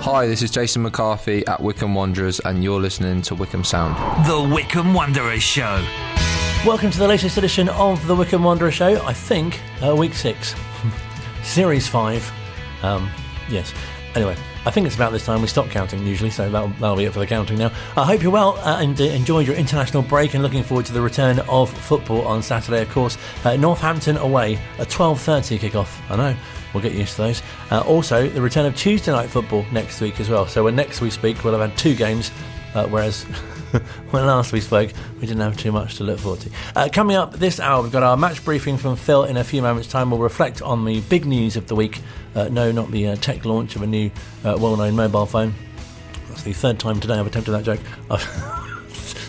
Hi, this is Jason McCarthy at Wycombe Wanderers, and you're listening to Wycombe Sound. The Wycombe Wanderers Show. Welcome to the latest edition of the Wycombe Wanderers Show. I think week 6, series 5. Yes. Anyway, I think it's about this time we stop counting usually, so that'll be it for the counting now. I hope you're well and enjoyed your international break and looking forward to the return of football on Saturday, of course. Northampton away, a 12:30 kickoff. I know, we'll get used to those. Also, the return of Tuesday night football next week as well. So when next we speak, we'll have had 2 games, whereas when last we spoke, we didn't have too much to look forward to. Coming up this hour, we've got our match briefing from Phil in a few moments' time. We'll reflect on the big news of the week. No, not the tech launch of a new well-known mobile phone. That's the 3rd time today I've attempted that joke. I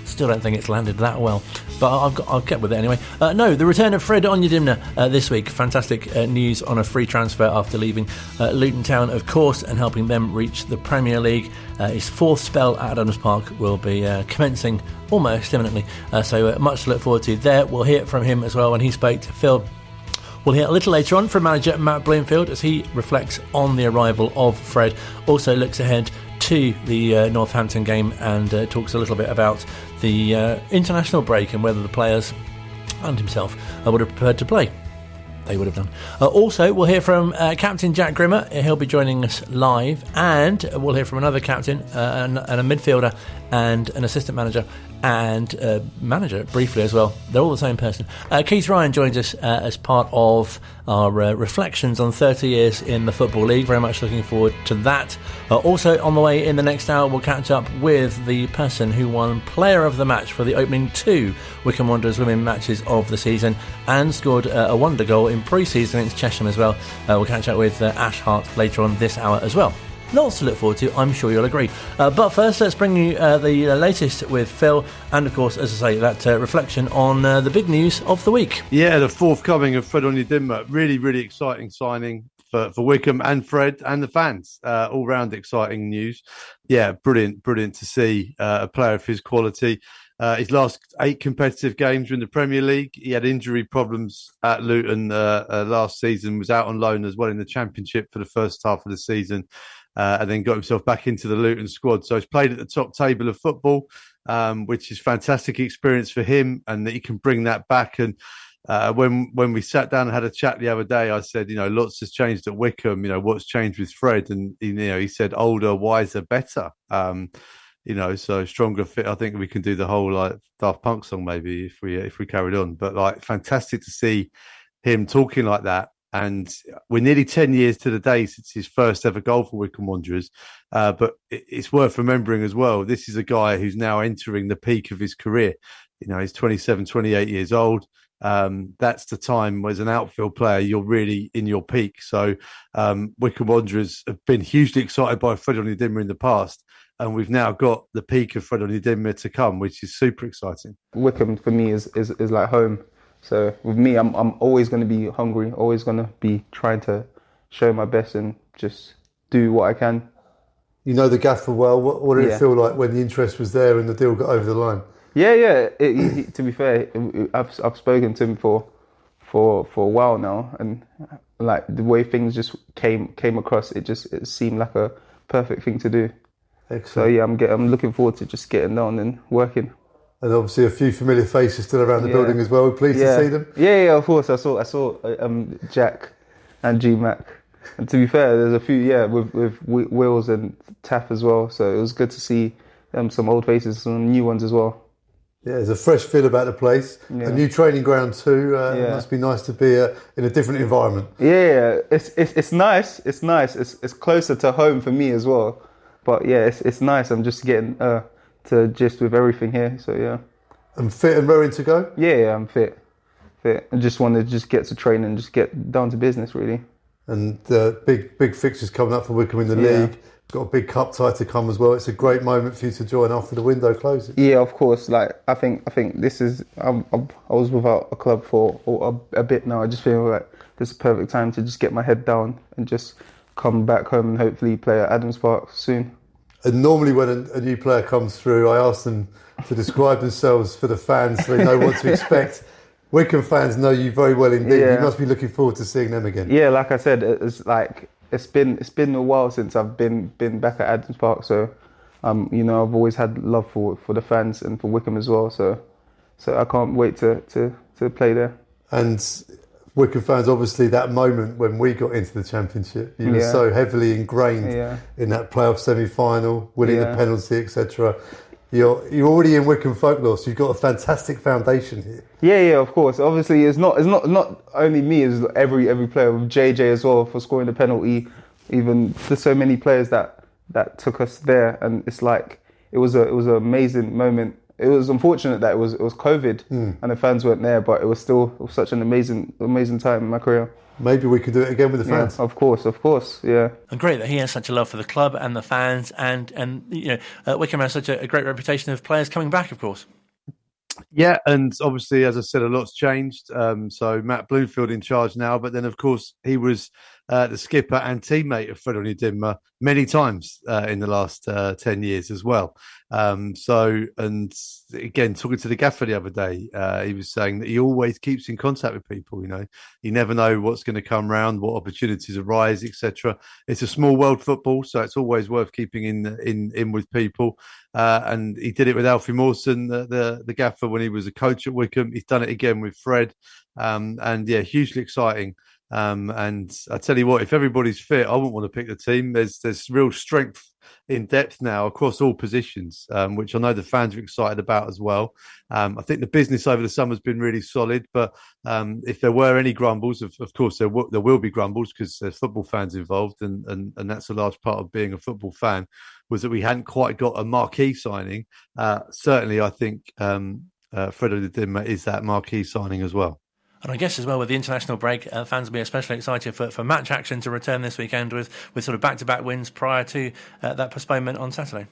still don't think it's landed that well, but I'll get with it anyway. No, the return of Fred Onyedinma this week. Fantastic news on a free transfer after leaving Luton Town, of course, and helping them reach the Premier League. His 4th spell at Adams Park will be commencing almost imminently, so much to look forward to there. We'll hear from him as well when he spoke to Phil. We'll hear a little later on from manager Matt Bloomfield as he reflects on the arrival of Fred. Also looks ahead to the Northampton game and talks a little bit about the international break and whether the players and himself would have preferred to play. They would have done. Also, we'll hear from Captain Jack Grimmer. He'll be joining us live, and we'll hear from another captain and a midfielder and an assistant manager and manager briefly as well. They're all the same person. Keith Ryan joins us as part of our reflections on 30 years in the Football League. Very much looking forward to that. Also on the way in the next hour, we'll catch up with the person who won Player of the Match for the opening 2 Wycombe Wanderers Women matches of the season and scored a wonder goal in pre-season against Chesham as well. We'll catch up with Ashleigh Harte later on this hour as well. Lots to look forward to, I'm sure you'll agree. But first, let's bring you the latest with Phil, and of course, as I say, that reflection on the big news of the week. Yeah, the forthcoming of Fred Onyedinma. Really, really exciting signing for Wycombe and Fred and the fans. All round exciting news. Yeah, brilliant to see a player of his quality. His last 8 competitive games were in the Premier League. He had injury problems at Luton last season, was out on loan as well in the Championship for the first half of the season. And then got himself back into the Luton squad. So he's played at the top table of football, which is fantastic experience for him, and that he can bring that back. And when we sat down and had a chat the other day, I said, lots has changed at Wycombe. What's changed with Fred? And he said, older, wiser, better. So stronger, fit. I think we can do the whole Daft Punk song maybe if we carried on. But fantastic to see him talking like that. And we're nearly 10 years to the day since his first ever goal for Wycombe Wanderers. But it's worth remembering as well, this is a guy who's now entering the peak of his career. He's 27, 28 years old. That's the time as an outfield player, you're really in your peak. So Wycombe Wanderers have been hugely excited by Fred Onyedinma in the past. And we've now got the peak of Fred Onyedinma to come, which is super exciting. Wycombe for me is like home. So with me, I'm always going to be hungry, always going to be trying to show my best and just do what I can. You know the gaffer well. What did it feel like when the interest was there and the deal got over the line? Yeah. To be fair, I've spoken to him for a while now, and the way things just came across, it seemed like a perfect thing to do. Excellent. So yeah, I'm looking forward to just getting down and working. And obviously a few familiar faces still around the building as well. We're pleased to see them. Yeah, of course. I saw Jack and G-Mac. And to be fair, there's a few, with Wills and Taff as well. So it was good to see some old faces, some new ones as well. Yeah, there's a fresh feel about the place. Yeah. A new training ground too. It must be nice to be in a different environment. Yeah, it's nice. It's nice. It's closer to home for me as well. But yeah, it's nice. I'm just getting to gist with everything here, so yeah. And fit and raring to go? Yeah, I'm fit. I just want to get to training and just get down to business, really. And big fixtures coming up for Wycombe in the league. Got a big cup tie to come as well. It's a great moment for you to join after the window closes. Yeah, of course. I think this is. I was without a club for a bit now. I just feel like this is the perfect time to just get my head down and just come back home and hopefully play at Adams Park soon. And normally when a new player comes through, I ask them to describe themselves for the fans so they know what to expect. Wycombe fans know you very well indeed. You must be looking forward to seeing them again. Yeah, like I said, it's like it's been a while since I've been back at Adams Park. So, I've always had love for the fans and for Wycombe as well. So I can't wait to play there. And Wycombe fans, obviously, that moment when we got into the Championship, you were so heavily ingrained in that playoff semi-final, winning the penalty, etc. You're already in Wycombe folklore, so you've got a fantastic foundation here. Yeah, of course. Obviously, it's not only me, it's every player, with JJ as well for scoring the penalty. Even there's so many players that took us there, and it's like it was an amazing moment. It was unfortunate that it was COVID and the fans weren't there, but it was such an amazing time in my career. Maybe we could do it again with the fans. Yeah, of course, yeah. And great that he has such a love for the club and the fans, and Wycombe has such a great reputation of players coming back, of course. Yeah, and obviously, as I said, a lot's changed. So Matt Bloomfield in charge now, but then, of course, he was the skipper and teammate of Fred Onyedinma many times in the last 10 years as well. And again, talking to the gaffer the other day, he was saying that he always keeps in contact with people. You never know what's going to come round, what opportunities arise, etc. It's a small world, football, so it's always worth keeping in with people. And he did it with Alfie Mawson, the gaffer, when he was a coach at Wycombe. He's done it again with Fred, and yeah, hugely exciting. And I tell you what, if everybody's fit, I wouldn't want to pick the team. There's real strength in depth now across all positions, which I know the fans are excited about as well. I think the business over the summer has been really solid, but if there were any grumbles, of course there will be grumbles because there's football fans involved, and that's a large part of being a football fan, was that we hadn't quite got a marquee signing. Certainly, I think Fred Onyedinma is that marquee signing as well. And I guess as well with the international break, fans will be especially excited for match action to return this weekend with sort of back-to-back wins prior to that postponement on Saturday.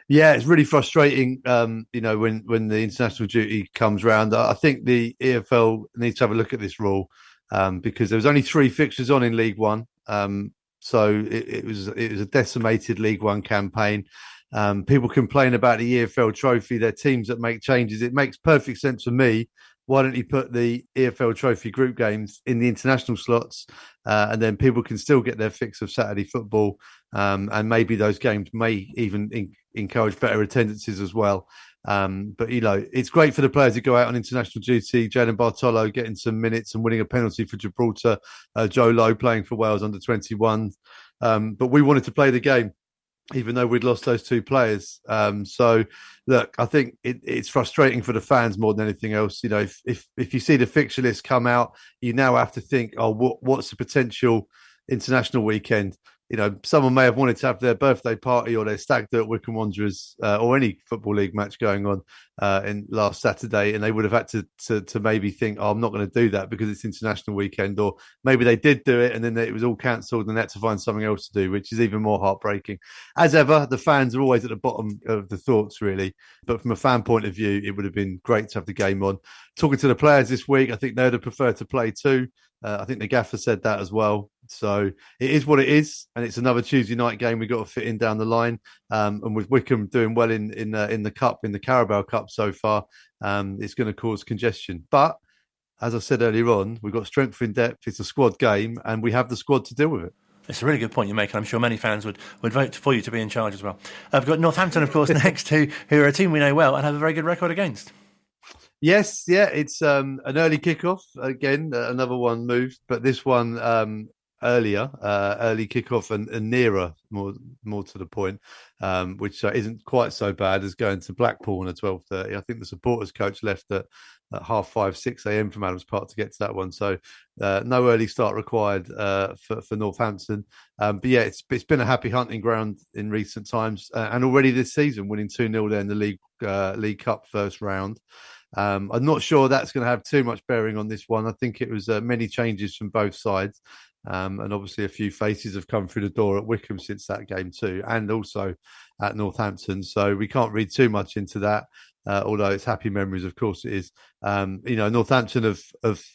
Yeah, it's really frustrating, when the international duty comes round. I think the EFL needs to have a look at this rule because there was only 3 fixtures on in League One. So it was a decimated League One campaign. People complain about the EFL trophy, they're teams that make changes. It makes perfect sense for me. Why don't you put the EFL Trophy group games in the international slots, and then people can still get their fix of Saturday football, and maybe those games may even encourage better attendances as well. But it's great for the players who go out on international duty. Jayden Bartolo getting some minutes and winning a penalty for Gibraltar. Joe Lowe playing for Wales under 21. But we wanted to play the game, even though we'd lost those 2 players. So, look, I think it's frustrating for the fans more than anything else. If you see the fixture list come out, you now have to think, what's the potential international weekend? Someone may have wanted to have their birthday party or their stag do at Wycombe Wanderers or any Football League match going on in last Saturday, and they would have had to maybe think, I'm not going to do that because it's international weekend, or maybe they did do it and then it was all cancelled and they had to find something else to do, which is even more heartbreaking. As ever, the fans are always at the bottom of the thoughts, really. But from a fan point of view, it would have been great to have the game on. Talking to the players this week, I think they would have preferred to play too. I think the gaffer said that as well. So it is what it is, and it's another Tuesday night game we've got to fit in down the line. And with Wycombe doing well in the cup, in the Carabao Cup so far, it's going to cause congestion. But as I said earlier on, we've got strength in depth. It's a squad game, and we have the squad to deal with it. It's a really good point you make, and I'm sure many fans would vote for you to be in charge as well. We've got Northampton, of course, next, who are a team we know well and have a very good record against. Yes, yeah, it's an early kickoff again. Another one moved, but this one early kickoff and nearer, more to the point, which isn't quite so bad as going to Blackpool at 12:30. I think the supporters coach left at 5:30, 6 a.m. from Adams Park to get to that one, so no early start required for Northampton. But yeah, it's been a happy hunting ground in recent times, and already this season winning 2-0 there in the League Cup first round. I'm not sure that's going to have too much bearing on this one. I think it was many changes from both sides. And obviously a few faces have come through the door at Wycombe since that game too, and also at Northampton. So we can't read too much into that, although it's happy memories, of course it is. Northampton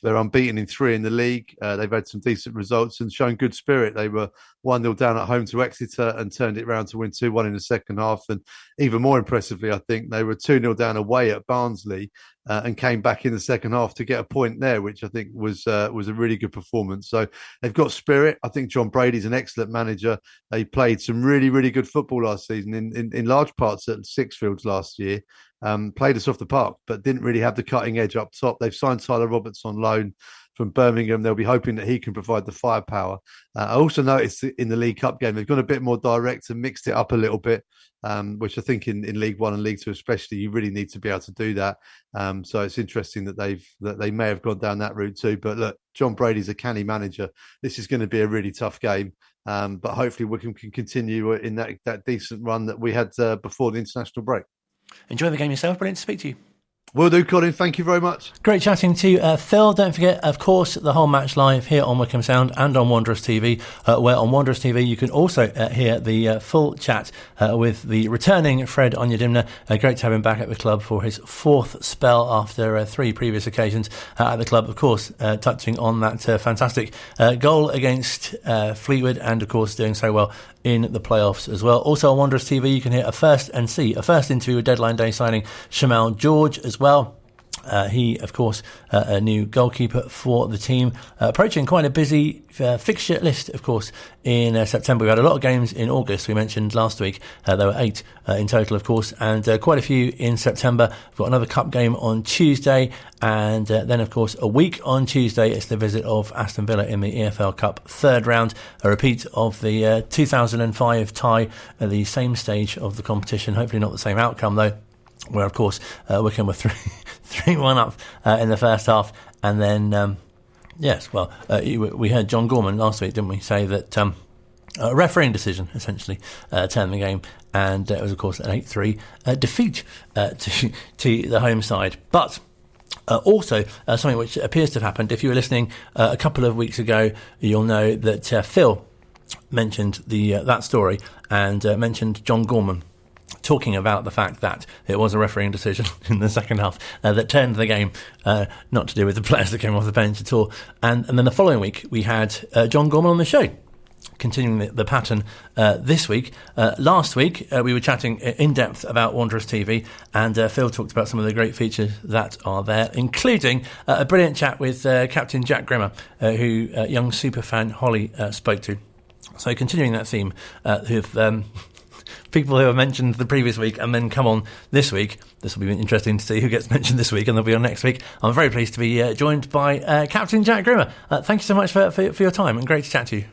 they're unbeaten in 3 in the league. They've had some decent results and shown good spirit. They were 1-0 down at home to Exeter and turned it round to win 2-1 in the second half. And even more impressively, I think they were 2-0 down away at Barnsley and came back in the second half to get a point there, which I think was a really good performance. So they've got spirit. I think John Brady's an excellent manager. They played some really, really good football last season in large parts at Sixfields last year. Played us off the park, but didn't really have the cutting edge up top. They've signed Tyler Roberts on loan from Birmingham. They'll be hoping that he can provide the firepower. I also noticed in the League Cup game, they've gone a bit more direct and mixed it up a little bit, which I think in League One and League Two especially, you really need to be able to do that. So it's interesting that they may have gone down that route too. But look, John Brady's a canny manager. This is going to be a really tough game. But hopefully Wycombe can continue in that decent run that we had before the international break. Enjoy the game yourself. Brilliant to speak to you. Will do, Colin. Thank you very much. Great chatting to Phil. Don't forget, of course, the whole match live here on Wycombe Sound and on Wanderers TV, where on Wanderers TV you can also hear the full chat with the returning Fred Onyedimna. Great to have him back at the club for his 4th spell after 3 previous occasions at the club. Of course, touching on that fantastic goal against Fleetwood and, of course, doing so well in the playoffs as well. Also on Wanderers TV, you can hear a first interview with deadline day signing Shamal George as well. He, of course, a new goalkeeper for the team. Approaching quite a busy fixture list, of course, in September. We had a lot of games in August, we mentioned last week. There were 8 in total, of course, and quite a few in September. We've got another cup game on Tuesday, and then, of course, a week on Tuesday, it's the visit of Aston Villa in the EFL Cup 3rd round, a repeat of the 2005 tie at the same stage of the competition. Hopefully not the same outcome, though, where, of course, Wycombe were 3-1 up in the first half. And then, we heard John Gorman last week, didn't we, say that a refereeing decision essentially turned the game. And it was, of course, an 8-3 defeat to the home side. But also, something which appears to have happened. If you were listening a couple of weeks ago, you'll know that Phil mentioned that story and mentioned John Gorman talking about the fact that it was a refereeing decision in the second half that turned the game, not to do with the players that came off the bench at all. And then the following week, we had John Gorman on the show, continuing the pattern this week. Last week, we were chatting in depth about Wanderers TV, and Phil talked about some of the great features that are there, including a brilliant chat with Captain Jack Grimmer, who young superfan Holly spoke to. So continuing that theme with people who have mentioned the previous week and then come on this week. This will be interesting to see who gets mentioned this week and they'll be on next week. I'm very pleased to be joined by Captain Jack Grimmer. Thank you so much for your time and great to chat to you.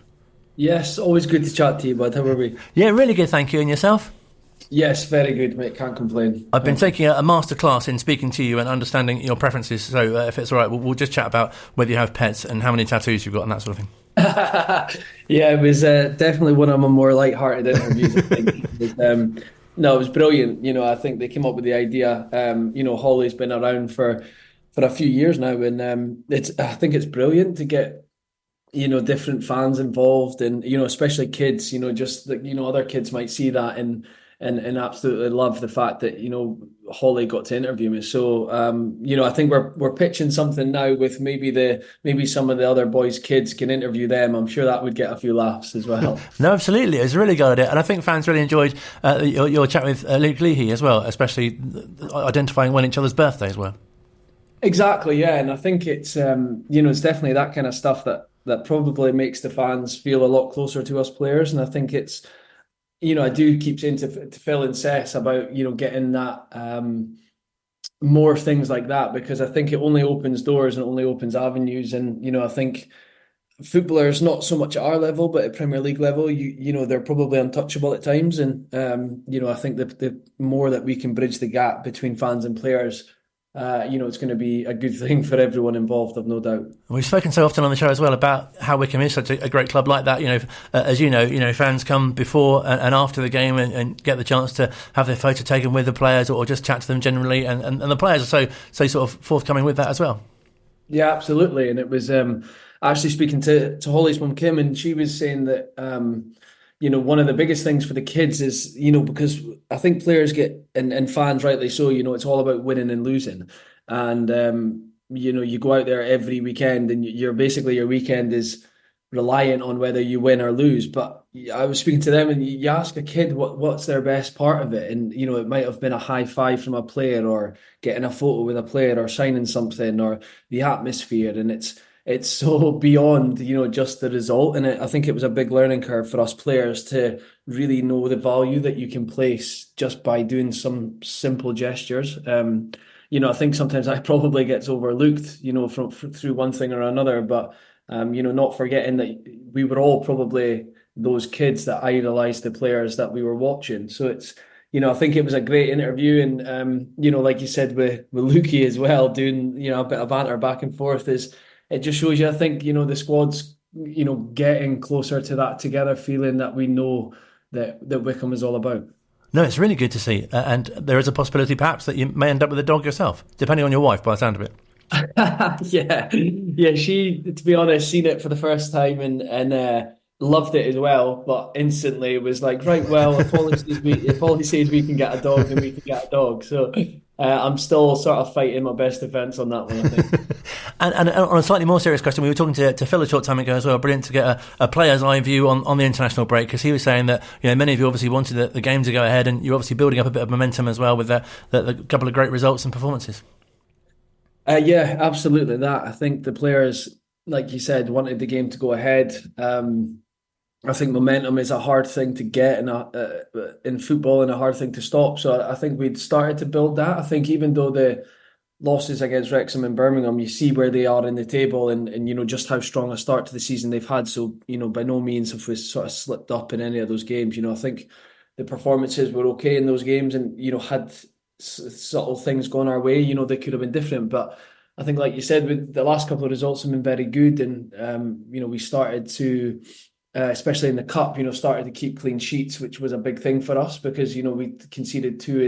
Yes, always good to chat to you, bud. How are we? Yeah, really good, thank you. And yourself? Yes, very good, mate. Can't complain. I've been taking a masterclass in speaking to you and understanding your preferences. So if it's all right, we'll just chat about whether you have pets and how many tattoos you've got and that sort of thing. Yeah, it was definitely one of my more light-hearted interviews. I think. It was brilliant. I think they came up with the idea. Holly's been around for a few years now, and I think it's brilliant to get different fans involved, and especially kids. Just that other kids might see that and absolutely love the fact that Holly got to interview me. So I think we're pitching something now with maybe some of the other boys' kids can interview them. I'm sure that would get a few laughs as well. No, absolutely, it was a really good idea, and I think fans really enjoyed your chat with Luke Leahy as well, especially identifying when each other's birthdays were. Exactly, yeah, and I think it's it's definitely that kind of stuff that probably makes the fans feel a lot closer to us players, and I think it's. I do keep saying to Phil and Sess about, getting that more things like that, because I think it only opens doors and it only opens avenues. And, I think footballers, not so much at our level, but at Premier League level, they're probably untouchable at times. And, I think the more that we can bridge the gap between fans and players, it's going to be a good thing for everyone involved, I've no doubt. We've spoken so often on the show as well about how Wycombe is such a great club like that. As fans come before and after the game and get the chance to have their photo taken with the players or just chat to them generally, and the players are so sort of forthcoming with that as well. Yeah, absolutely. And it was actually speaking to Holly's mum Kim, and she was saying that one of the biggest things for the kids is, because I think players get, and fans rightly so, it's all about winning and losing. and you go out there every weekend, and you're basically your weekend is reliant on whether you win or lose. But I was speaking to them, and you ask a kid what's their best part of it, and it might have been a high five from a player, or getting a photo with a player, or signing something, or the atmosphere, and it's so beyond just the result. And I think it was a big learning curve for us players to really know the value that you can place just by doing some simple gestures. I think sometimes that probably gets overlooked, through one thing or another, but not forgetting that we were all probably those kids that idolized the players that we were watching. So it's, I think it was a great interview, and like you said with Lukey as well, doing a bit of banter back and forth, it just shows you, I think, the squad's getting closer to that together feeling that we know that Wycombe is all about. No, it's really good to see, and there is a possibility perhaps that you may end up with a dog yourself, depending on your wife, by the sound of it. Yeah. She, to be honest, seen it for the first time and loved it as well. But instantly it was like, right, well, if all he says we can get a dog, then we can get a dog. So I'm still sort of fighting my best defence on that one, I think. and on a slightly more serious question, we were talking to Phil a short time ago as well. Brilliant to get a player's eye view on the international break, because he was saying that many of you obviously wanted the game to go ahead, and you're obviously building up a bit of momentum as well with the couple of great results and performances. Yeah, absolutely. That, I think the players, like you said, wanted the game to go ahead. I think momentum is a hard thing to get in football, and a hard thing to stop. So I think we'd started to build that. I think even though the losses against Wrexham and Birmingham, you see where they are in the table, and just how strong a start to the season they've had. So by no means have we sort of slipped up in any of those games. I think the performances were okay in those games, and had subtle things going our way, they could have been different. But I think, like you said, with the last couple of results have been very good, and we started to, especially in the cup, started to keep clean sheets, which was a big thing for us, because we conceded 2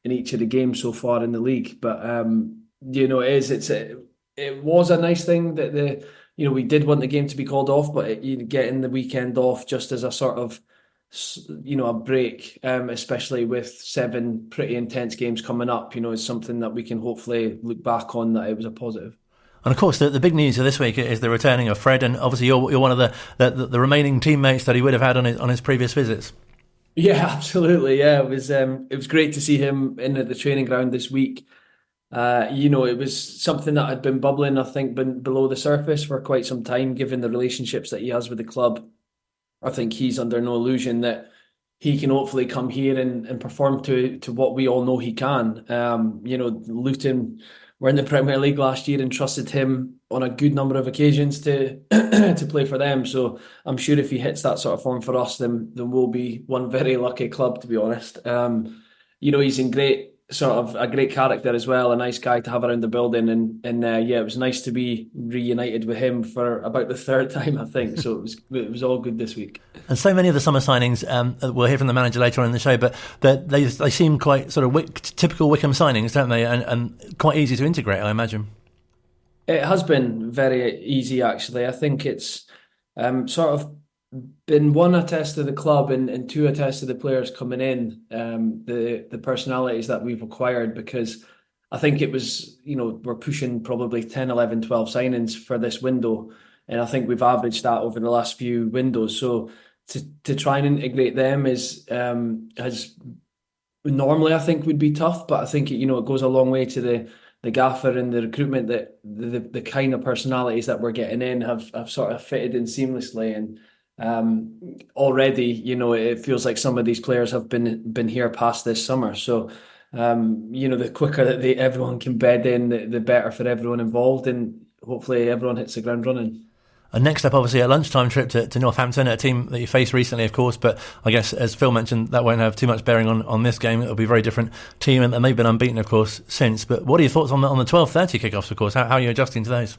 in each of the games so far in the league. But it was a nice thing that we did want the game to be called off, but getting the weekend off just as a sort of a break, especially with 7 pretty intense games coming up, is something that we can hopefully look back on that it was a positive. And of course, the big news of this week is the returning of Fred, and obviously you're one of the remaining teammates that he would have had on his previous visits. Yeah, absolutely. Yeah, it was great to see him in at the training ground this week. It was something that had been bubbling, I think, been below the surface for quite some time, given the relationships that he has with the club. I think he's under no illusion that he can hopefully come here and perform to what we all know he can. Luton were in the Premier League last year and trusted him on a good number of occasions to to play for them. So I'm sure if he hits that sort of form for us, then we'll be one very lucky club, to be honest. He's in a great character as well, a nice guy to have around the building, and it was nice to be reunited with him for about the 3rd time, I think. So it was all good this week. And so many of the summer signings, we'll hear from the manager later on in the show, but they seem quite sort of typical Wycombe signings, don't they? And quite easy to integrate, I imagine. It has been very easy, actually. I think it's sort of been one, a test of the club, and 2, a test of the players coming in, the personalities that we've acquired, because I think it was, we're pushing probably 10, 11, 12 signings for this window, and I think we've averaged that over the last few windows. So to try and integrate them has normally, I think, would be tough, but I think it goes a long way to the gaffer and the recruitment, that the kind of personalities that we're getting in have sort of fitted in seamlessly. And already, it feels like some of these players have been here past this summer. So, the quicker that everyone can bed in, the better for everyone involved, and hopefully everyone hits the ground running. And next up, obviously, a lunchtime trip to Northampton, a team that you faced recently, of course. But I guess, as Phil mentioned, that won't have too much bearing on this game. It'll be a very different team, and they've been unbeaten, of course, since. But what are your thoughts on the 12:30 kickoffs, of course? How are you adjusting to those?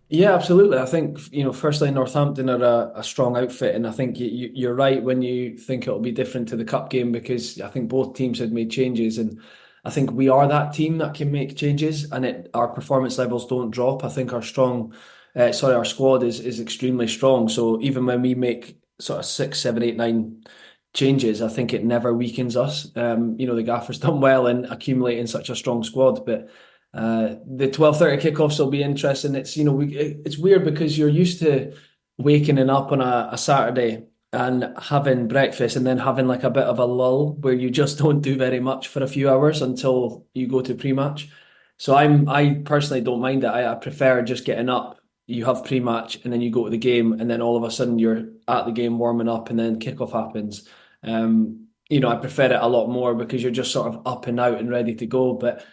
Yeah, absolutely. I think, firstly, Northampton are a strong outfit, and I think you're right when you think it'll be different to the cup game, because I think both teams had made changes, and I think we are that team that can make changes, and our performance levels don't drop. I think our squad is extremely strong. So even when we make sort of 6, 7, 8, 9 changes, I think it never weakens us. The gaffer's done well in accumulating such a strong squad, but The 12:30 kickoffs will be interesting. It's it's weird because you're used to waking up on a Saturday and having breakfast and then having like a bit of a lull where you just don't do very much for a few hours until you go to pre-match. So I personally don't mind it. I prefer just getting up. You have pre-match and then you go to the game and then all of a sudden you're at the game warming up and then kickoff happens. I prefer it a lot more because you're just sort of up and out and ready to go. But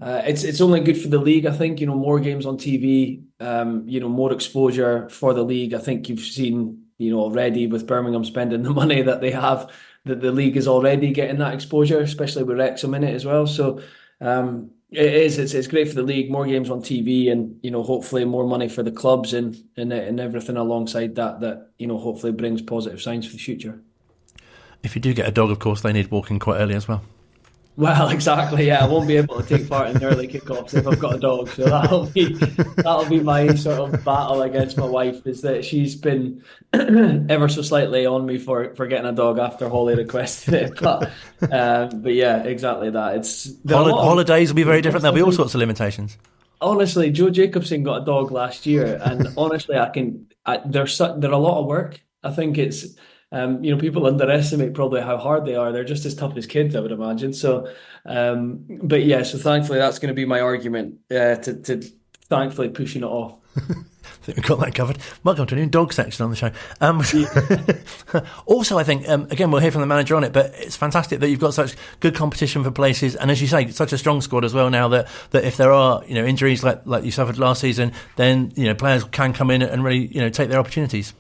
it's only good for the league, I think. More games on TV, more exposure for the league. I think you've seen, already with Birmingham spending the money that they have, that the league is already getting that exposure, especially with Wrexham in it as well. So it's great for the league, more games on TV, and hopefully more money for the clubs and everything alongside that hopefully brings positive signs for the future. If you do get a dog, of course, they need walking quite early as well. Well, exactly. Yeah, I won't be able to take part in the early kickoffs if I've got a dog. So that'll be my sort of battle against my wife. Is that she's been ever so slightly on me for getting a dog after Holly requested it. But yeah, exactly that. It's holidays will be very different. There'll be all sorts of limitations. Honestly, Joe Jacobson got a dog last year, and honestly, they're a lot of work. I think it's. People underestimate probably how hard they are. They're just as tough as kids, I would imagine. So, but yeah, so thankfully that's going to be my argument to thankfully pushing it off. I think we've got that covered. Welcome to a new dog section on the show. Also, I think, again, we'll hear from the manager on it, but it's fantastic that you've got such good competition for places. And as you say, such a strong squad as well now that if there are, injuries like you suffered last season, then, players can come in and really, take their opportunities.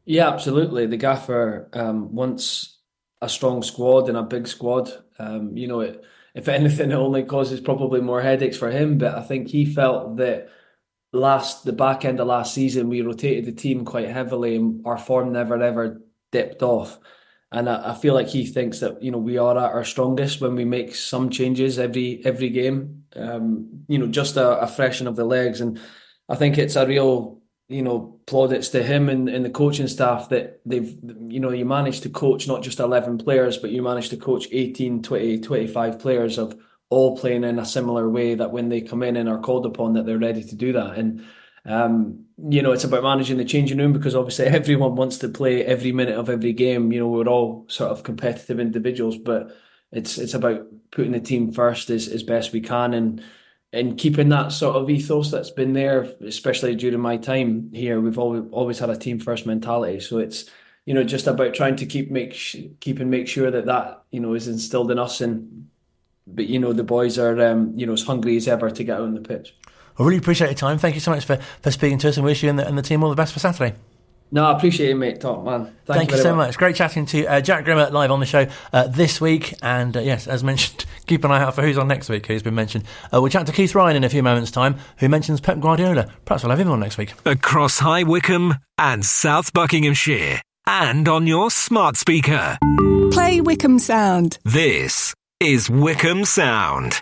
Yeah, absolutely. The gaffer wants a strong squad and a big squad. If anything, it only causes probably more headaches for him. But I think he felt that the back end of last season, we rotated the team quite heavily and our form never ever dipped off. And I feel like he thinks that we are at our strongest when we make some changes every game. Just a freshen of the legs, and I think it's a real. Plaudits to him and the coaching staff that you managed to coach not just 11 players, but you managed to coach 18, 20, 25 players of all playing in a similar way that when they come in and are called upon that they're ready to do that. And, it's about managing the changing room because obviously everyone wants to play every minute of every game. We're all sort of competitive individuals, but it's about putting the team first as best we can and keeping that sort of ethos that's been there, especially during my time here. We've always had a team first mentality. So it's, just about trying to make sure that is instilled in us. But the boys are, as hungry as ever to get out on the pitch. I really appreciate your time. Thank you so much for speaking to us, and wish you and the team all the best for Saturday. No, I appreciate it, mate. Top man. Thank you so much. Great chatting to Jack Grimmer live on the show this week. And yes, as mentioned, keep an eye out for who's on next week, who's been mentioned. We'll chat to Keith Ryan in a few moments' time, who mentions Pep Guardiola. Perhaps we'll have him on next week. Across High Wycombe and South Buckinghamshire, and on your smart speaker. Play Wycombe Sound. This is Wycombe Sound.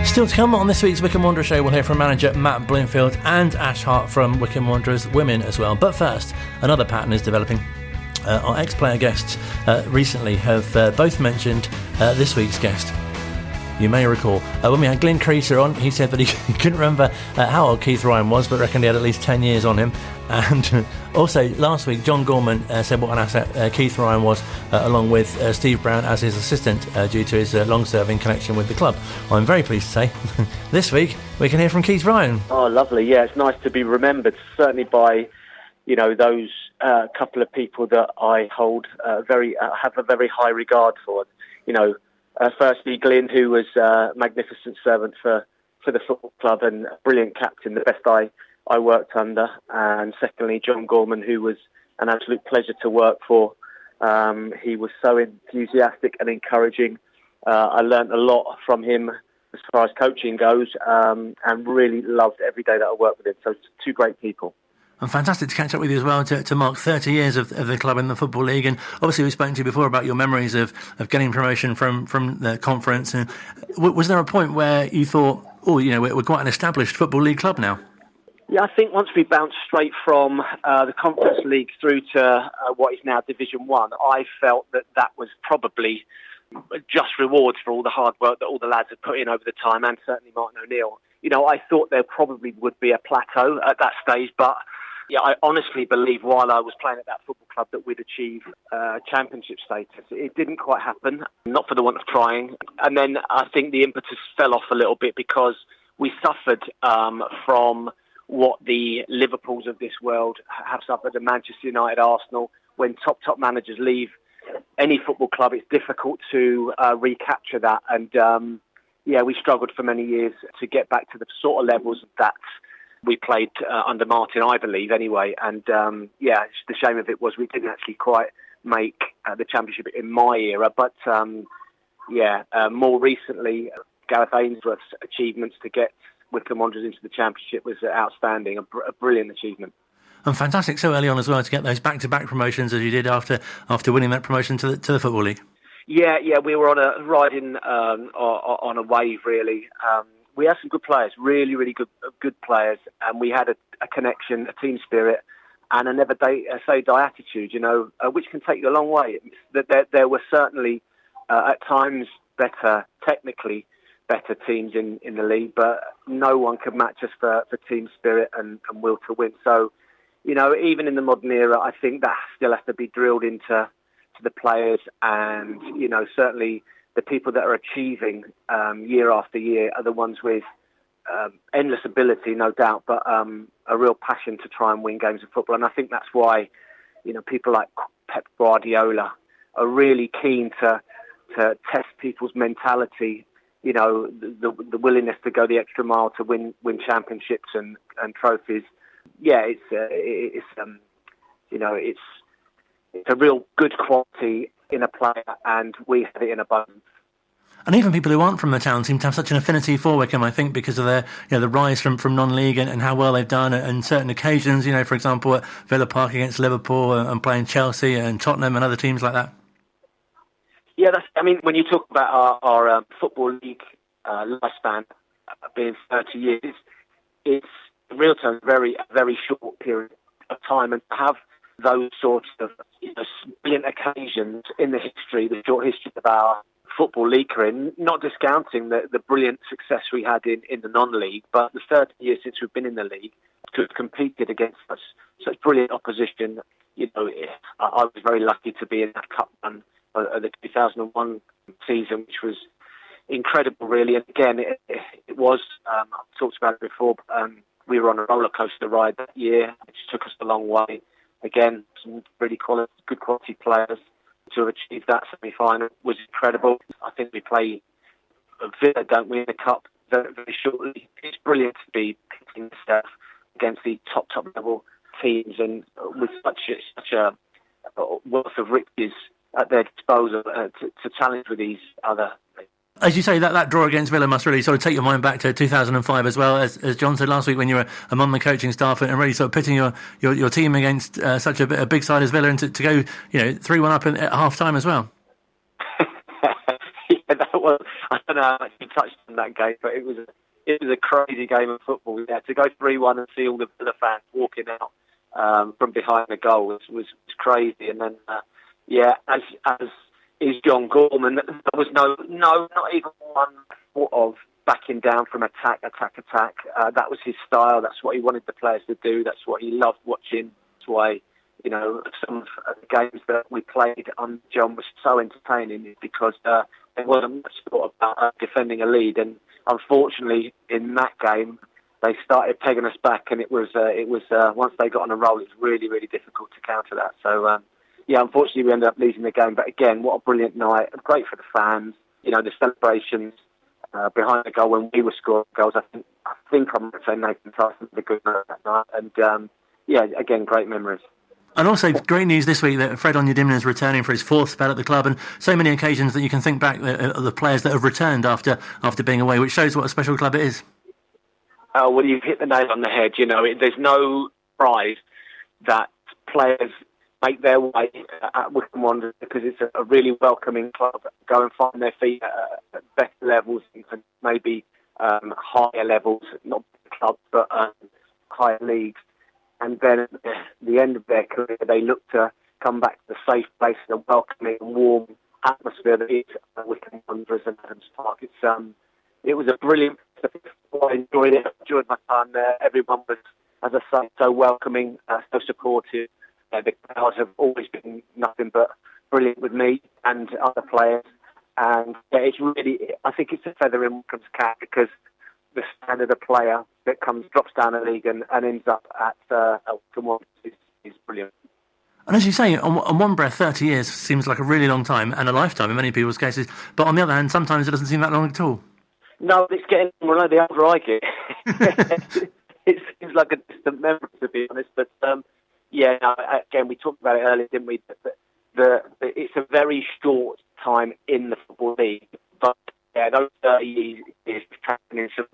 Still to come on this week's Wycombe Wanderers Show, we'll hear from manager Matt Bloomfield and Ashleigh Harte from Wycombe Wanderers Women as well. But first, another pattern is developing. Our ex-player guests recently have both mentioned this week's guest. You may recall when we had Glyn Creaser on, he said that he couldn't remember how old Keith Ryan was, but reckoned he had at least 10 years on him. And also last week, John Gorman said what an asset Keith Ryan was, along with Steve Brown as his assistant due to his long-serving connection with the club. I'm very pleased to say this week we can hear from Keith Ryan. Oh, lovely. Yeah, it's nice to be remembered, certainly by those couple of people that I hold have a very high regard for. Firstly, Glyn, who was a magnificent servant for the football club and a brilliant captain, the best I worked under. And secondly, John Gorman, who was an absolute pleasure to work for. He was so enthusiastic and encouraging. I learnt a lot from him as far as coaching goes, and really loved every day that I worked with him. So two great people. And fantastic to catch up with you as well, to mark 30 years of the club in the Football League. And obviously we've spoken to you before about your memories of getting promotion from the conference. And was there a point where you thought, we're quite an established Football League club now? Yeah, I think once we bounced straight from the Conference League through to what is now Division 1, I felt that was probably just rewards for all the hard work that all the lads have put in over the time, and certainly Martin O'Neill. I thought there probably would be a plateau at that stage, but yeah, I honestly believe while I was playing at that football club that we'd achieve championship status. It didn't quite happen, not for the want of trying. And then I think the impetus fell off a little bit because we suffered from what the Liverpools of this world have suffered, and Manchester United, Arsenal. When top managers leave any football club, it's difficult to recapture that. And we struggled for many years to get back to the sort of levels that we played under Martin, I believe, anyway. And the shame of it was we didn't actually quite make the championship in my era. But more recently, Gareth Ainsworth's achievements to get Wycombe Wanderers into the championship was outstanding, a brilliant achievement. And fantastic so early on as well to get those back-to-back promotions as you did after winning that promotion to the Football League. Yeah, we were on a wave, really. We had some good players, really, really good players, and we had a connection, a team spirit, and a never say die attitude, which can take you a long way. There were certainly at times technically better teams in the league, but no one could match us for team spirit and will to win. So, even in the modern era, I think that still has to be drilled into the players, and certainly the people that are achieving year after year are the ones with endless ability, no doubt, but a real passion to try and win games of football. And I think that's why people like Pep Guardiola are really keen to test people's mentality. The willingness to go the extra mile to win championships and trophies. Yeah, it's a real good quality in a player, and we have it in abundance. And even people who aren't from the town seem to have such an affinity for Wycombe, I think, because of their, the rise from non-league and how well they've done on certain occasions. For example, at Villa Park against Liverpool and playing Chelsea and Tottenham and other teams like that. Yeah, when you talk about our Football League lifespan being 30 years, it's in real terms very short period of time, and to have those sorts of brilliant occasions in the short history of our Football League career, not discounting the brilliant success we had in the non-league, but the 30 years since we've been in the league, to have competed against such brilliant opposition. I was very lucky to be in that cup run of the 2001 season, which was incredible, really. And again, it was, I've talked about it before, we were on a roller coaster ride that year, which took us a long way. Again, some really good quality players. To have achieved that semi-final was incredible. I think we play Villa, don't we, in the cup very, very shortly. It's brilliant to be pitting stuff against the top level teams, and with such a wealth of riches at their disposal to challenge with these other. As you say, that draw against Villa must really sort of take your mind back to 2005 as well, as John said last week, when you were among the coaching staff and really sort of pitting your team against such a big side as Villa, and to go 3-1 up at half time as well. Yeah, that was. I don't know how much you touched on that game, but it was a crazy game of football. Yeah, to go 3-1 and see all the Villa fans walking out from behind the goal was crazy. And then as is John Gorman. There was no, not even one thought of backing down from attack. That was his style. That's what he wanted the players to do. That's what he loved watching. That's why, some of the games that we played on John was so entertaining, because there wasn't much thought about defending a lead. And unfortunately, in that game, they started pegging us back, and it was once they got on a roll, it was really, really difficult to counter that. So, unfortunately, we ended up losing the game. But again, what a brilliant night. Great for the fans. The celebrations behind the goal when we were scoring goals. I think I might say Nathan Tyson did a good night that night. And, again, great memories. And also, great news this week that Fred Onyedinma is returning for his 4th spell at the club, and so many occasions that you can think back of the players that have returned after being away, which shows what a special club it is. Oh, well, you've hit the nail on the head. There's no prize that players make their way at Wycombe Wanderers, because it's a really welcoming club. Go and find their feet at better levels, and maybe higher levels, not clubs, but higher leagues. And then at the end of their career, they look to come back to the safe place, a welcoming, warm atmosphere that is Wycombe Wanderers and Adams Park. It was a brilliant. I enjoyed it. I enjoyed my time there. Everyone was, as I say, so welcoming, so supportive. The crowd have always been nothing but brilliant with me and other players. And it's really, I think it's a feather in Wycombe's cap, because the standard of player that drops down a league and ends up at Wycombe Wanderers is brilliant. And as you say, on one breath, 30 years seems like a really long time and a lifetime in many people's cases. But on the other hand, sometimes it doesn't seem that long at all. No, it's getting more the older I get. It seems like a distant memory, to be honest. But again, we talked about it earlier, didn't we? It's a very short time in the Football League. But those 30 years is tracking in some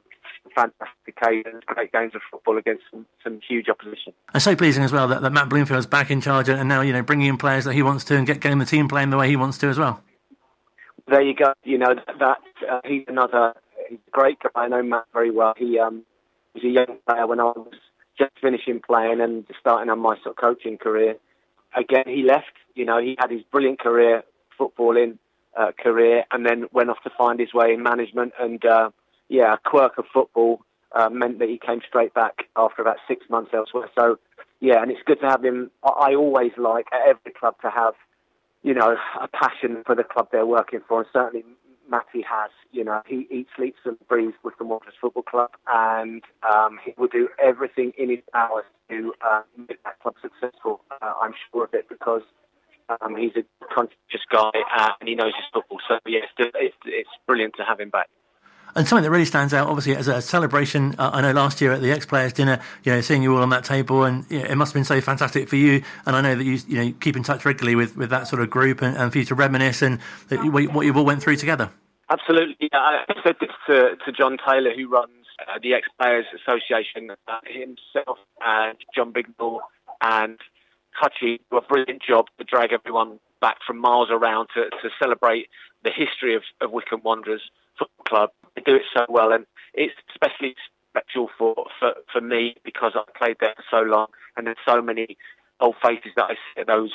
fantastic occasions, great games of football against some huge opposition. And so pleasing as well that Matt Bloomfield's back in charge and now, bringing in players that he wants to and getting the team playing the way he wants to as well. There you go. He's a great guy. I know Matt very well. He was a young player when I was just finishing playing and starting on my sort of coaching career. Again, he left. He had his brilliant footballing career, and then went off to find his way in management. And a quirk of football meant that he came straight back after about 6 months elsewhere. So, and it's good to have him. I always like at every club to have, a passion for the club they're working for, and certainly Matty has. He eats, sleeps and breathes with the Wanderers Football Club, and he will do everything in his powers to make that club successful. I'm sure of it, because he's a conscientious guy and he knows his football. So, it's brilliant to have him back. And something that really stands out, obviously, as a celebration, I know last year at the ex-players dinner, seeing you all on that table, and it must have been so fantastic for you. And I know that you keep in touch regularly with that sort of group, and for you to reminisce and what you've all went through together. Absolutely. I said this to John Taylor, who runs the Ex-Players Association, himself and John Bignall and Hutchie do a brilliant job to drag everyone back from miles around to celebrate the history of Wycombe Wanderers Football Club. They do it so well, and it's especially special for me because I played there for so long, and there's so many old faces that I see at those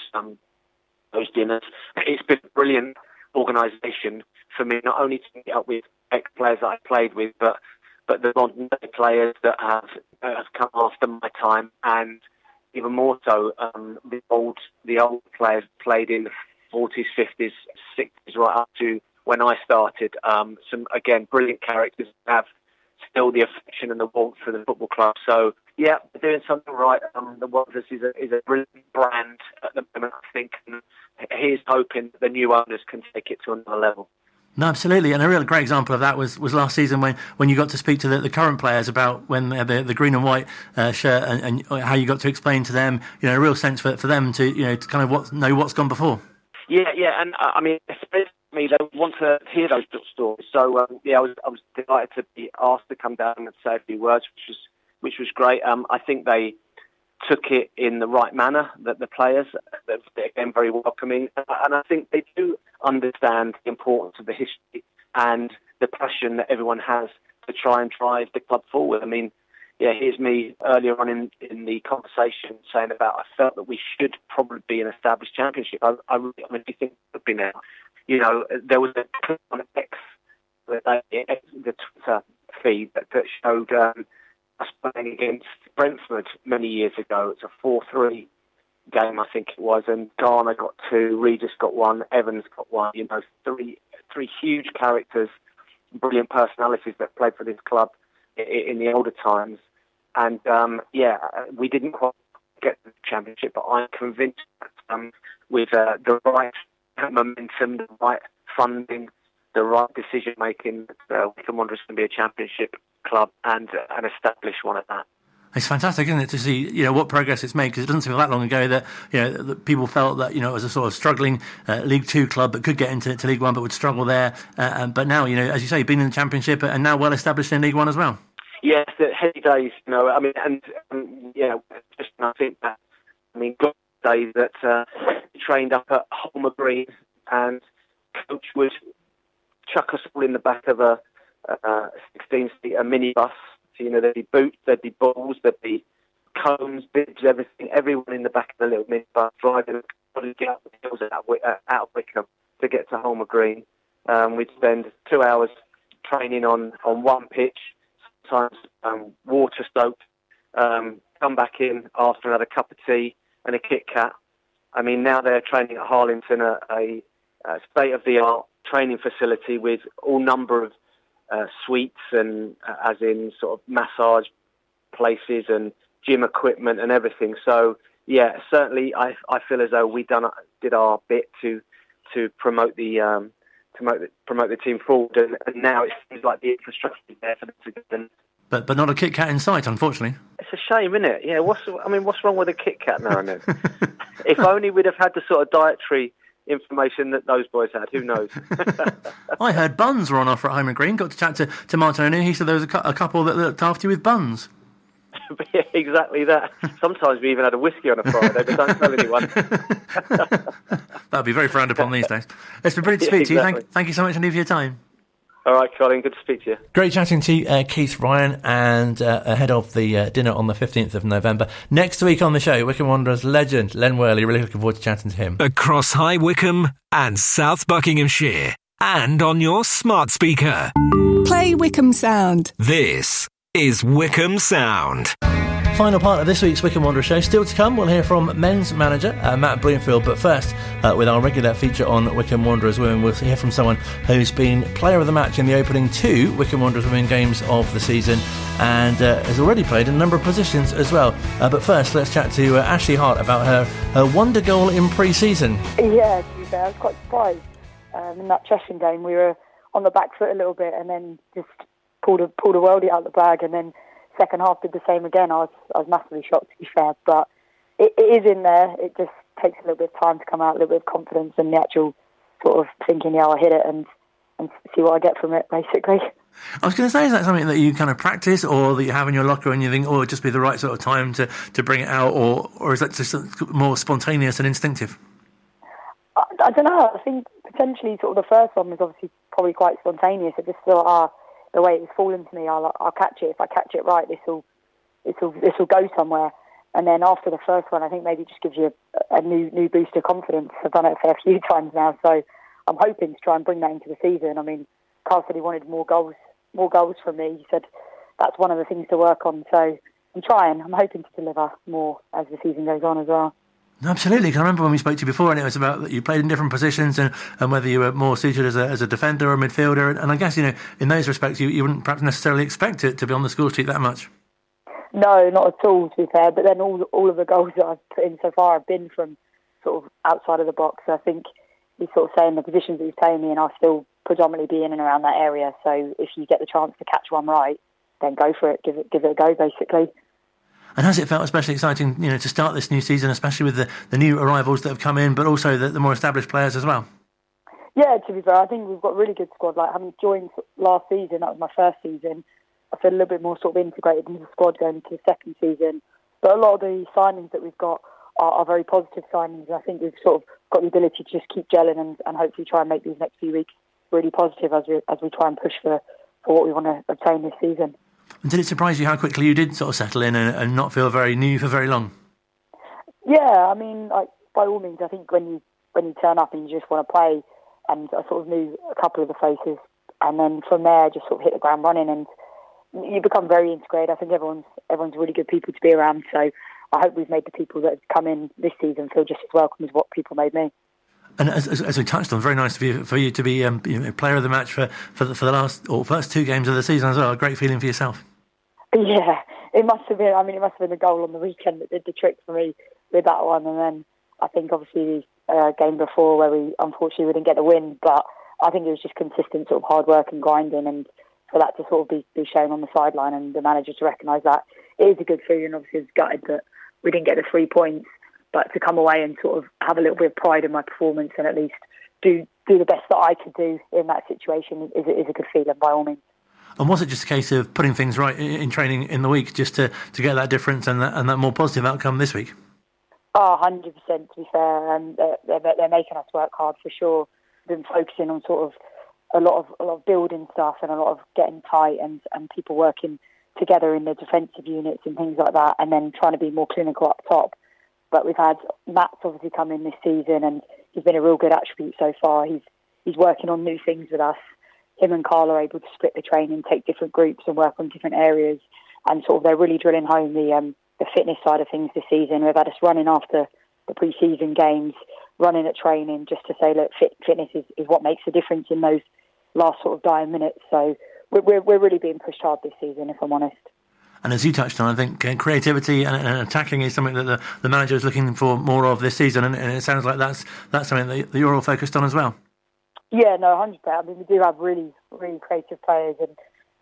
dinners. It's been a brilliant organisation for me, not only to meet up with ex-players that I played with, but the modern day players that have come after my time, and even more so the old players played in the 40s, 50s, 60s, right up to when I started. Some, again, brilliant characters have still the affection and the warmth for the football club. So, they're doing something right. The Wanderers is a brilliant brand at the moment, I think. And here's hoping the new owners can take it to another level. No, absolutely. And a real great example of that was last season when you got to speak to the current players about when the green and white shirt and how you got to explain to them, a real sense for them to, to kind of know what's gone before. Yeah. And I mean, especially me, they want to hear those stories. So, I was delighted to be asked to come down and say a few words, which was great. I think they took it in the right manner, that the players, they're again very welcoming. And I think they do understand the importance of the history and the passion that everyone has to try and drive the club forward. I mean, here's me earlier on in the conversation saying about I felt that we should probably be an established championship. I really think it would be now. There was a clip on X, the Twitter feed that showed us playing against Brentford many years ago. It's a 4-3 game, I think it was, and Garner got 2, Regis got 1, Evans got 1. Three huge characters, brilliant personalities that played for this club in the older times. And we didn't quite get the championship, but I'm convinced that with the right momentum, the right funding, the right decision making, Wycombe Wanderers can be a championship club and an established one at that. It's fantastic, isn't it, to see what progress it's made, because it doesn't seem that long ago that that people felt that it was a sort of struggling League Two club that could get into League One but would struggle there. But now, as you say, being in the Championship and now well established in League One as well. Yes, the heady days. I mean, and just I think that good days that trained up at Holmer Green, and coach would chuck us all in the back of a 16-seater minibus. There'd be boots, there'd be balls, there'd be cones, bibs, everything. Everyone in the back of the little minibus driving to get out the hills out of Wycombe. to get to Holmer Green. We'd spend 2 hours training on one pitch, sometimes water-soaked, come back in after another cup of tea and a Kit Kat. I mean, now they're training at Harlington, a state-of-the-art training facility with all number of suites and as in sort of massage places and gym equipment and everything. So yeah, certainly I feel as though we did our bit to promote the promote the team forward, and now it seems like the infrastructure is there for them to get. But not a Kit Kat in sight, unfortunately. It's a shame, isn't it? Yeah. What's wrong with a Kit Kat now and then? If only we'd have had the sort of dietary information that those boys had. Who knows? I heard buns were on offer at Holmer Green. Got to chat to Martin O'Neill. He said there was a couple that looked after you with buns. Yeah, exactly that. Sometimes we even had a whiskey on a Friday, but don't tell anyone. That'd be very frowned upon these days. It's been brilliant to speak to you. Thank you so much indeed for your time. All right, Colin, good to speak to you. Great chatting to you, Keith Ryan, and ahead of the dinner on the 15th of November. Next week on the show, Wycombe Wanderers legend Len Worley. Really looking forward to chatting to him. Across High Wycombe and South Buckinghamshire, and on your smart speaker. Play Wycombe Sound. This is Wycombe Sound. Final part of this week's Wycombe Wanderers Show. Still to come, we'll hear from men's manager Matt Bloomfield. But first, with our regular feature on Wycombe Wanderers Women, we'll hear from someone who's been player of the match in the opening 2 Wycombe Wanderers Women games of the season, and has already played in a number of positions as well. But first, let's chat to Ashleigh Harte about her wonder goal in pre-season. Yeah, to be fair, I was quite surprised. In that Cheshire game, we were on the back foot a little bit, and then just pulled a worldie out of the bag, and then second half did the same again. I was massively shocked, to be fair, but it is in there. It just takes a little bit of time to come out, a little bit of confidence, and the actual sort of thinking, yeah, I'll hit it and see what I get from it, basically. I was going to say, is that something that you kind of practice, or that you have in your locker and you think, oh, it'd just be the right sort of time to bring it out, or is that just more spontaneous and instinctive? I don't know. I think potentially sort of the first one was obviously probably quite spontaneous. It just thought, the way it was falling to me, I'll catch it. If I catch it right, this will go somewhere. And then after the first one, I think maybe it just gives you a new boost of confidence. I've done it a fair few times now, so I'm hoping to try and bring that into the season. I mean, Carl said he wanted more goals from me. He said that's one of the things to work on. So I'm trying. I'm hoping to deliver more as the season goes on as well. Absolutely. I remember when we spoke to you before, and it was about that you played in different positions and whether you were more suited as a defender or a midfielder. And I guess, in those respects, you wouldn't perhaps necessarily expect it to be on the score sheet that much. No, not at all, to be fair. But then all of the goals that I've put in so far have been from sort of outside of the box. So I think he's sort of saying the positions that he's playing me in, I'll still predominantly be in and around that area. So if you get the chance to catch one right, then go for it. Give it a go, basically. And has it felt especially exciting, to start this new season, especially with the new arrivals that have come in, but also the more established players as well? Yeah, to be fair, I think we've got a really good squad. Like, having joined last season, that was my first season, I feel a little bit more sort of integrated into the squad going into the second season. But a lot of the signings that we've got are very positive signings. And I think we've sort of got the ability to just keep gelling and hopefully try and make these next few weeks really positive as we try and push for what we want to obtain this season. And did it surprise you how quickly you did sort of settle in and not feel very new for very long? Yeah, I mean, by all means, I think when you turn up and you just want to play, and I sort of knew a couple of the faces, and then from there just sort of hit the ground running, and you become very integrated. I think everyone's really good people to be around, so I hope we've made the people that have come in this season feel just as welcome as what people made me. And as we touched on, very nice for you to be player of the match for the first 2 games of the season as well. A great feeling for yourself. Yeah, it must have been. I mean, it must have been the goal on the weekend that did the trick for me with that one. And then I think obviously the game before where we unfortunately didn't get the win, but I think it was just consistent sort of hard work and grinding, and for that to sort of be shown on the sideline and the manager to recognise that, it is a good feeling. Obviously, it's gutted that we didn't get the 3 points. But to come away and sort of have a little bit of pride in my performance and at least do the best that I could do in that situation is a good feeling by all means. And was it just a case of putting things right in training in the week just to get that difference and that more positive outcome this week? Oh, 100% to be fair. And they're making us work hard for sure. Been focusing on sort of a lot of building stuff and a lot of getting tight and people working together in the defensive units and things like that, and then trying to be more clinical up top. But we've had Matt's obviously come in this season, and he's been a real good attribute so far. He's working on new things with us. Him and Carl are able to split the training, take different groups and work on different areas. And sort of they're really drilling home the fitness side of things this season. We've had us running after the pre-season games, running at training, just to say, look, fitness is what makes the difference in those last sort of dying minutes. So we're really being pushed hard this season, if I'm honest. And as you touched on, I think creativity and attacking is something that the manager is looking for more of this season, and it sounds like that's something that you're all focused on as well. Yeah, no, 100%. I mean, we do have really, really creative players, and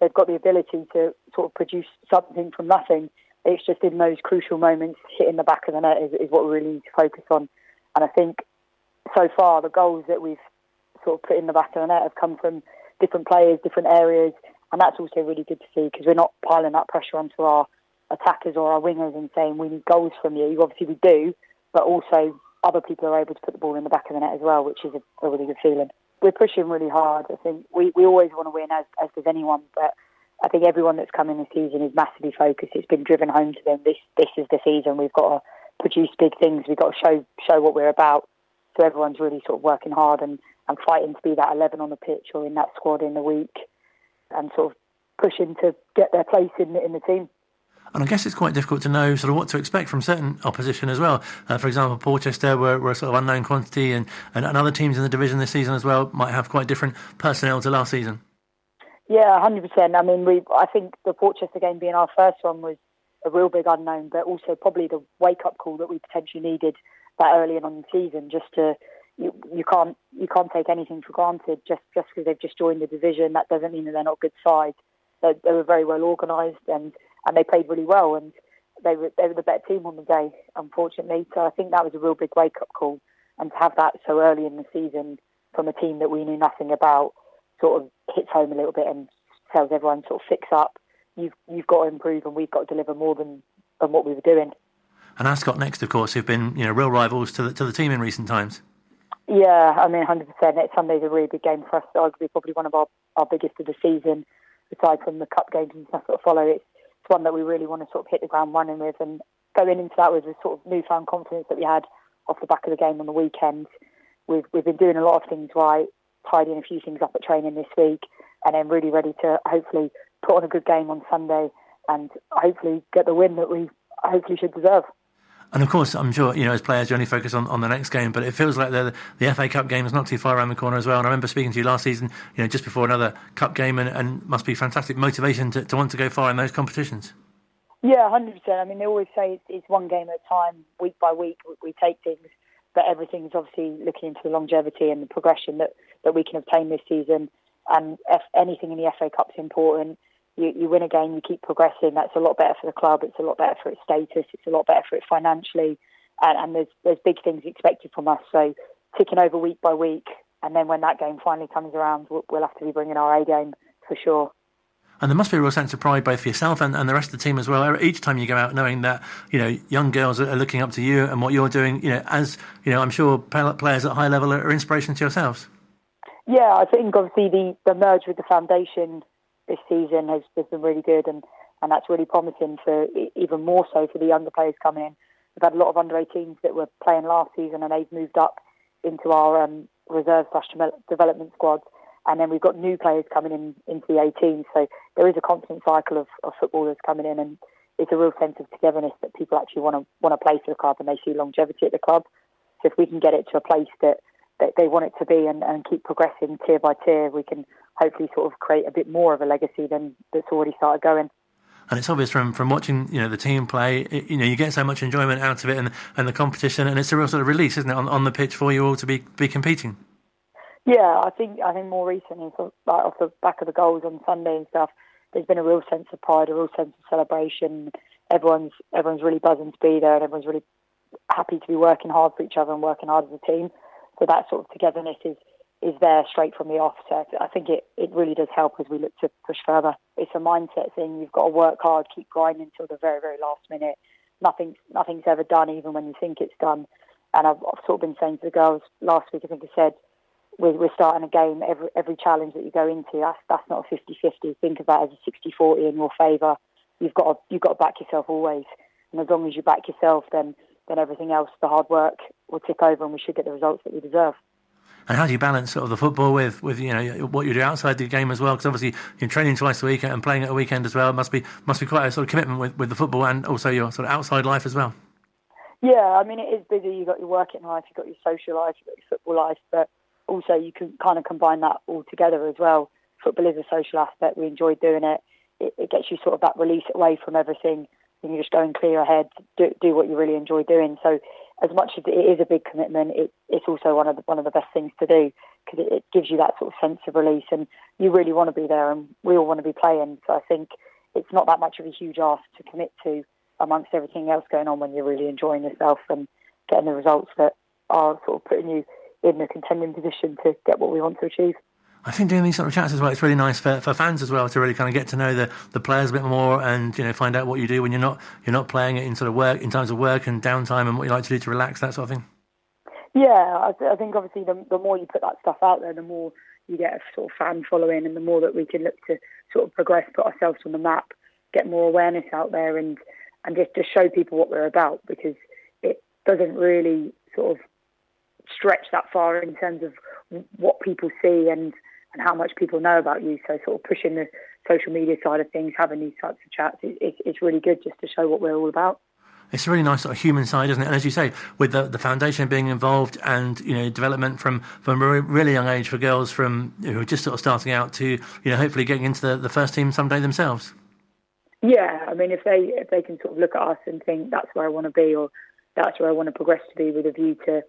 they've got the ability to sort of produce something from nothing. It's just in those crucial moments, hitting the back of the net is what we really need to focus on. And I think so far the goals that we've sort of put in the back of the net have come from different players, different areas. And that's also really good to see, because we're not piling that pressure onto our attackers or our wingers and saying we need goals from you. Obviously we do, but also other people are able to put the ball in the back of the net as well, which is a really good feeling. We're pushing really hard. I think we always want to win, as does anyone, but I think everyone that's come in this season is massively focused. It's been driven home to them. This is the season. We've got to produce big things. We've got to show what we're about. So everyone's really sort of working hard and fighting to be that 11 on the pitch or in that squad in the week, and sort of pushing to get their place in the team. And I guess it's quite difficult to know sort of what to expect from certain opposition as well. For example, Portchester were a sort of unknown quantity, and other teams in the division this season as well might have quite different personnel to last season. Yeah, 100%. I mean, I think the Portchester game being our first one was a real big unknown, but also probably the wake-up call that we potentially needed that early on in the season. Just to you can't take anything for granted just because they've just joined the division. That doesn't mean that they're not good sides. They were very well organised and they played really well, and they were the better team on the day, unfortunately. So I think that was a real big wake-up call, and to have that so early in the season from a team that we knew nothing about sort of hits home a little bit and tells everyone sort of fix up. You've got to improve, and we've got to deliver more than what we were doing. And Ascot Next, of course, who've been real rivals to the team in recent times. Yeah, I mean, 100%. Sunday's a really big game for us. Arguably, probably one of our biggest of the season, aside from the cup games and stuff that follow. It's one that we really want to sort of hit the ground running with, and going into that with a sort of newfound confidence that we had off the back of the game on the weekend. We've been doing a lot of things right, tidying a few things up at training this week, and then really ready to hopefully put on a good game on Sunday and hopefully get the win that we hopefully should deserve. And of course, I'm sure, as players, you only focus on the next game, but it feels like the FA Cup game is not too far around the corner as well. And I remember speaking to you last season, just before another cup game, and must be fantastic motivation to want to go far in those competitions. Yeah, 100%. I mean, they always say it's one game at a time, week by week, we take things, but everything's obviously looking into the longevity and the progression that we can obtain this season. And if anything in the FA Cup's important. You win a game, you keep progressing. That's a lot better for the club. It's a lot better for its status. It's a lot better for it financially. And there's big things expected from us. So ticking over week by week, and then when that game finally comes around, we'll have to be bringing our A game for sure. And there must be a real sense of pride both for yourself and the rest of the team as well. Each time you go out, knowing that young girls are looking up to you and what you're doing. As I'm sure players at high level are inspiration to yourselves. Yeah, I think obviously the merge with the foundation this season has been really good, and that's really promising for even more so for the younger players coming in. We've had a lot of under-18s that were playing last season, and they've moved up into our reserve/development squads, and then we've got new players coming in into the 18s. So there is a constant cycle of footballers coming in, and it's a real sense of togetherness that people actually want to play for the club, and they see longevity at the club. So if we can get it to a place that they want it to be and keep progressing tier by tier, we can hopefully sort of create a bit more of a legacy than that's already started going. And it's obvious from watching the team play, you get so much enjoyment out of it and the competition, and it's a real sort of release, isn't it, on the pitch for you all to be competing? Yeah, I think more recently, off the back of the goals on Sunday and stuff, there's been a real sense of pride, a real sense of celebration. Everyone's really buzzing to be there, and everyone's really happy to be working hard for each other and working hard as a team. So that sort of togetherness is there straight from the off. So I think it really does help as we look to push further. It's a mindset thing. You've got to work hard, keep grinding until the very, very last minute. Nothing's ever done, even when you think it's done. And I've sort of been saying to the girls last week, I think I said, we're starting a game. Every challenge that you go into, that's not a 50-50. Think of that as a 60-40 in your favour. You've got to back yourself always. And as long as you back yourself, then then everything else, the hard work, will tick over and we should get the results that we deserve. And how do you balance sort of the football with what you do outside the game as well? Because obviously you're training twice a week and playing at a weekend as well. It must be quite a sort of commitment with the football and also your sort of outside life as well. Yeah, I mean, it is busy. You've got your working life, you've got your social life, you've got your football life, but also you can kind of combine that all together as well. Football is a social aspect. We enjoy doing it. It gets you sort of that release away from everything. And you just go and clear your head, do what you really enjoy doing. So as much as it is a big commitment, it's also one of the best things to do, because it gives you that sort of sense of release, and you really want to be there, and we all want to be playing. So I think it's not that much of a huge ask to commit to amongst everything else going on when you're really enjoying yourself and getting the results that are sort of putting you in a contending position to get what we want to achieve. I think doing these sort of chats as well, it's really nice for fans as well to really kind of get to know the players a bit more and find out what you do when you're not playing it in sort of work, in times of work and downtime, and what you like to do to relax, that sort of thing. Yeah, I think obviously the more you put that stuff out there, the more you get a sort of fan following, and the more that we can look to sort of progress, put ourselves on the map, get more awareness out there, and just show people what we're about, because it doesn't really sort of stretch that far in terms of what people see and how much people know about you. So sort of pushing the social media side of things, having these types of chats, it's really good just to show what we're all about. It's a really nice sort of human side, isn't it? And as you say, with the foundation being involved and development from a really young age for girls from who are just sort of starting out to hopefully getting into the first team someday themselves. Yeah, I mean, if they can sort of look at us and think that's where I want to be, or that's where I want to progress to be, with a view to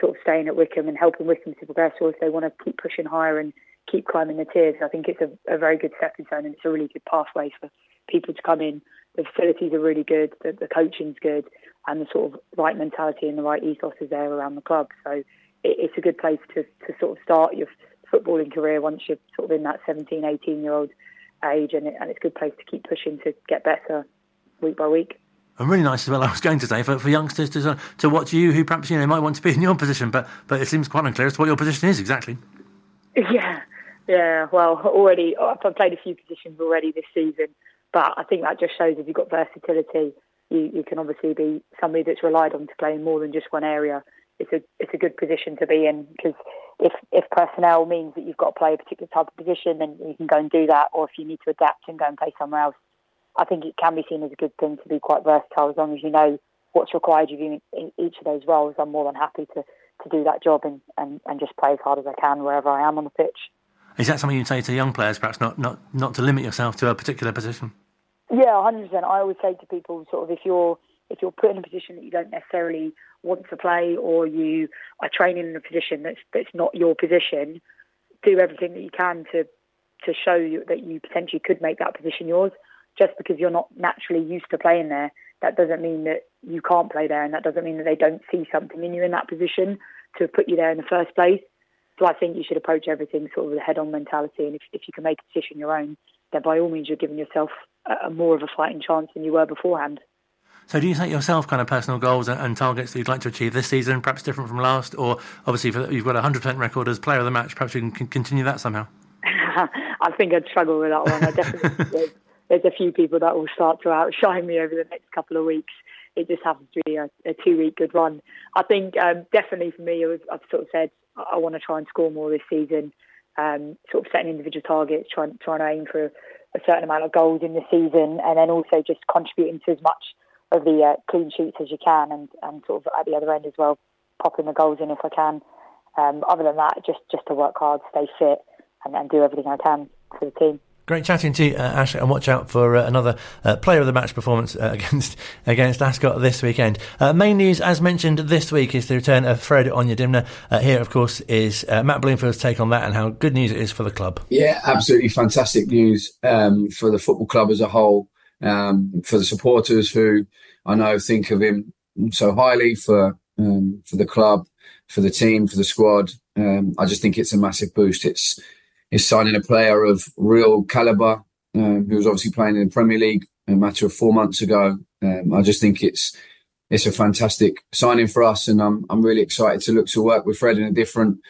sort of staying at Wycombe and helping Wycombe to progress, or if they want to keep pushing higher and keep climbing the tiers, I think it's a very good stepping stone, and it's a really good pathway for people to come in. The facilities are really good, the coaching's good, and the sort of right mentality and the right ethos is there around the club. So it's a good place to sort of start your footballing career once you're sort of in that 17, 18-year-old age, and it's a good place to keep pushing to get better week by week. And really nice as well, I was going to say, for youngsters to watch you who perhaps might want to be in your position, but it seems quite unclear as to what your position is exactly. Yeah. Well, already I've played a few positions already this season, but I think that just shows if you've got versatility, you can obviously be somebody that's relied on to play in more than just one area. It's a good position to be in, because if personnel means that you've got to play a particular type of position, then you can go and do that, or if you need to adapt and go and play somewhere else, I think it can be seen as a good thing to be quite versatile. As long as you know what's required of you in each of those roles, I'm more than happy to do that job and just play as hard as I can wherever I am on the pitch. Is that something you'd say to young players, perhaps not to limit yourself to a particular position? Yeah, 100%. I always say to people, sort of, if you're put in a position that you don't necessarily want to play, or you are training in a position that's not your position, do everything that you can to show you that you potentially could make that position yours. Just because you're not naturally used to playing there, that doesn't mean that you can't play there, and that doesn't mean that they don't see something in you in that position to put you there in the first place. So I think you should approach everything sort of with a head-on mentality, and if you can make a position your own, then by all means you're giving yourself a more of a fighting chance than you were beforehand. So do you set yourself kind of personal goals and targets that you'd like to achieve this season, perhaps different from last, or obviously if you've got a 100% record as player of the match, perhaps you can continue that somehow? I think I'd struggle with that one. I definitely there's a few people that will start to outshine me over the next couple of weeks. It just happens to be a 2-week good run. I think definitely for me, I've sort of said I want to try and score more this season, sort of setting individual targets, trying to aim for a certain amount of goals in the season, and then also just contributing to as much of the clean sheets as you can, and sort of at the other end as well, popping the goals in if I can. Other than that, just to work hard, stay fit, and do everything I can for the team. Great chatting to you, Ash, and watch out for another player of the match performance against Ascot this weekend. Main news, as mentioned this week, is the return of Fred Onyedinma. Here, of course, is Matt Bloomfield's take on that and how good news it is for the club. Yeah, absolutely fantastic news for the football club as a whole, for the supporters who I know think of him so highly, for the club, for the team, for the squad. I just think it's a massive boost. It's signing a player of real calibre, who was obviously playing in the Premier League a matter of 4 months ago. I just think it's a fantastic signing for us, and I'm really excited to look to work with Fred in a different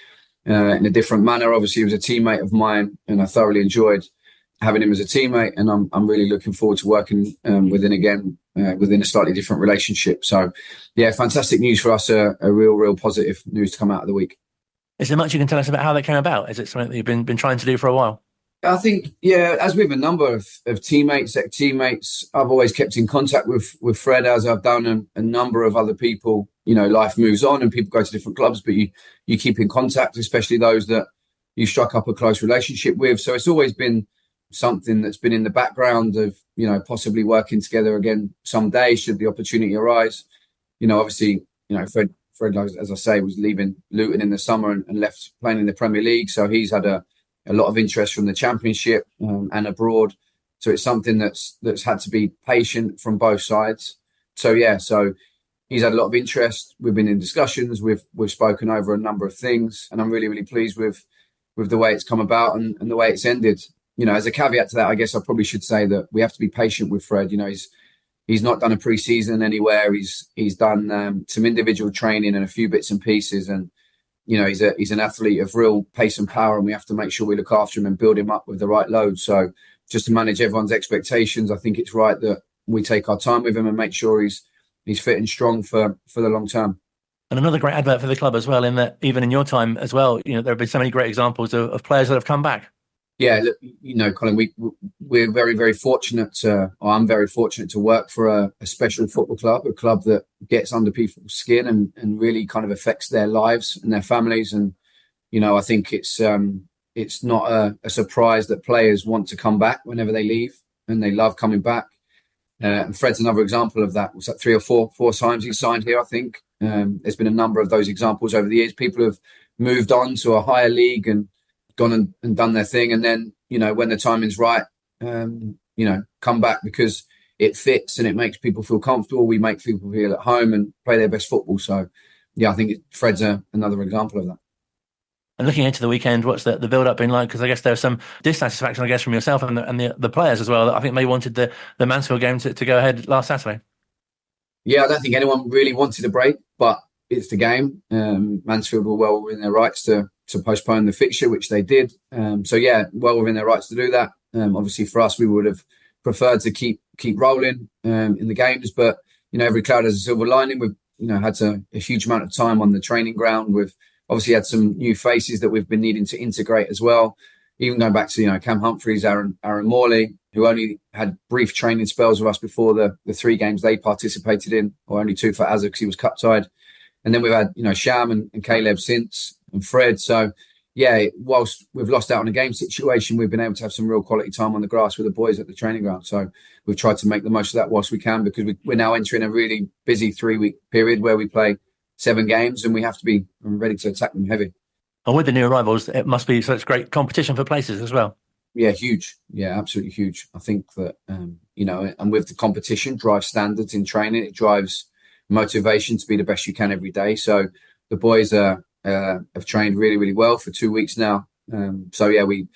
manner. Obviously, he was a teammate of mine, and I thoroughly enjoyed having him as a teammate, and I'm really looking forward to working within a slightly different relationship. So, yeah, fantastic news for us. A real positive news to come out of the week. Is there much you can tell us about how that came about? Is it something that you've been trying to do for a while? I think, yeah, as with a number of teammates, ex-teammates, I've always kept in contact with Fred, as I've done a number of other people. You know, life moves on and people go to different clubs, but you keep in contact, especially those that you struck up a close relationship with. So it's always been something that's been in the background of, you know, possibly working together again someday should the opportunity arise. You know, obviously, you know, Fred, as I say, was leaving Luton in the summer and left playing in the Premier League. So he's had a lot of interest from the Championship and abroad. So it's something that's had to be patient from both sides. So, yeah, so he's had a lot of interest. We've been in discussions. We've spoken over a number of things. And I'm really, really pleased with the way it's come about and the way it's ended. You know, as a caveat to that, I guess I probably should say that we have to be patient with Fred. You know, he's not done a pre-season anywhere. He's done some individual training and a few bits and pieces. And, you know, he's an athlete of real pace and power, and we have to make sure we look after him and build him up with the right load. So just to manage everyone's expectations, I think it's right that we take our time with him and make sure he's fit and strong for the long term. And another great advert for the club as well, in that even in your time as well, you know, there have been so many great examples of players that have come back. Yeah, look, you know, Colin, we're very, very fortunate I'm very fortunate to work for a special football club, a club that gets under people's skin and really kind of affects their lives and their families. And, you know, I think it's not a surprise that players want to come back whenever they leave, and they love coming back. And Fred's another example of that. Was that 3 or 4 times he signed here, I think. There's been a number of those examples over the years. People have moved on to a higher league and gone and done their thing, and then, you know, when the timing's right, you know, come back because it fits and it makes people feel comfortable. We make people feel at home and play their best football. So, yeah, I think Fred's another example of that. And looking into the weekend, what's the build-up been like? Because I guess there's some dissatisfaction, I guess, from yourself and the players as well, that I think they wanted the Mansfield game to go ahead last Saturday. Yeah, I don't think anyone really wanted a break, but it's the game. Mansfield were well within their rights to postpone the fixture, which they did. So, yeah, well within their rights to do that. Obviously, for us, we would have preferred to keep rolling in the games. But, you know, every cloud has a silver lining. We've, you know, had a huge amount of time on the training ground. We've obviously had some new faces that we've been needing to integrate as well. Even going back to, you know, Cam Humphreys, Aaron Morley, who only had brief training spells with us before the 3 games they participated in, or only 2 for Azza because he was cup-tied. And then we've had, you know, Sham and Caleb since, and Fred. So, yeah, whilst we've lost out on a game situation, we've been able to have some real quality time on the grass with the boys at the training ground. So we've tried to make the most of that whilst we can, because we're now entering a really busy 3-week period where we play 7 games and we have to be ready to attack them heavy. And with the new arrivals, it must be such great competition for places as well. Yeah, huge. Yeah, absolutely huge. I think that, you know, and with the competition, drives standards in training. It drives motivation to be the best you can every day. So the boys have trained really, really well for 2 weeks now. So, yeah, we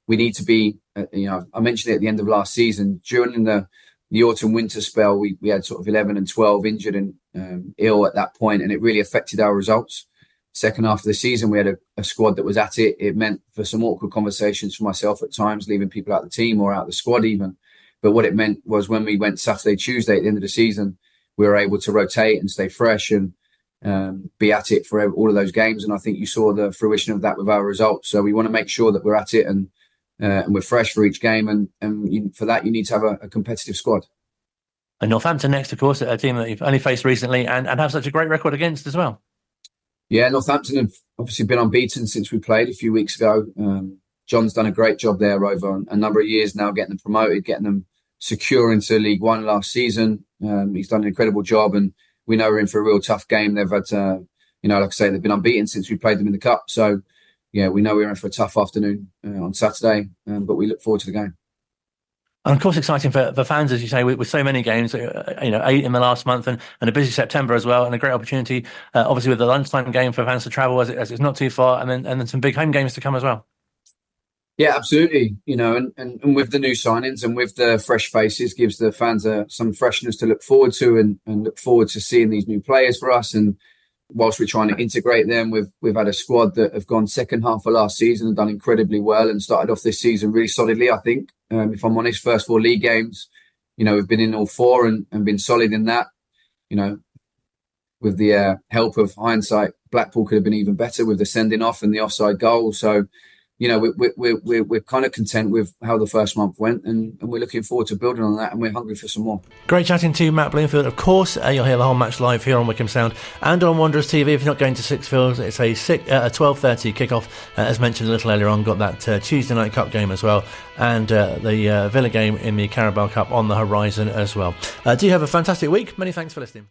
need to be, you know, I mentioned it at the end of last season. During the autumn-winter spell, we had sort of 11 and 12 injured and ill at that point, and it really affected our results. Second half of the season, we had a squad that was at it. It meant for some awkward conversations for myself at times, leaving people out of the team or out of the squad even. But what it meant was when we went Saturday, Tuesday at the end of the season, we were able to rotate and stay fresh and be at it for all of those games. And I think you saw the fruition of that with our results. So we want to make sure that we're at it and we're fresh for each game. And for that, you need to have a competitive squad. And Northampton next, of course, a team that you've only faced recently and have such a great record against as well. Yeah, Northampton have obviously been unbeaten since we played a few weeks ago. John's done a great job there over a number of years now, getting them promoted, getting them secure into League One last season. He's done an incredible job, and we know we're in for a real tough game. They've had, you know, like I say, they've been unbeaten since we played them in the Cup. So, yeah, we know we're in for a tough afternoon on Saturday, but we look forward to the game. And of course, exciting for fans, as you say, with so many games, you know, 8 in the last month and a busy September as well, and a great opportunity, obviously, with the lunchtime game for fans to travel as it's not too far, and then some big home games to come as well. Yeah, absolutely. You know, and with the new signings and with the fresh faces, gives the fans some freshness to look forward to and look forward to seeing these new players for us. And whilst we're trying to integrate them, we've had a squad that have gone second half of last season and done incredibly well and started off this season really solidly, I think. if I'm honest. First 4 league games, we've been in all 4 and been solid in that. With the help of hindsight, Blackpool could have been even better with the sending off and the offside goal. So, we're kind of content with how the first month went, and we're looking forward to building on that, and we're hungry for some more. Great chatting to Matt Bloomfield. Of course, you'll hear the whole match live here on Wycombe Sound and on Wanderers TV. If you're not going to Sixfields, it's a 12:30 kickoff. As mentioned a little earlier on, got that Tuesday night cup game as well, and the Villa game in the Carabao Cup on the horizon as well. Do you have a fantastic week? Many thanks for listening.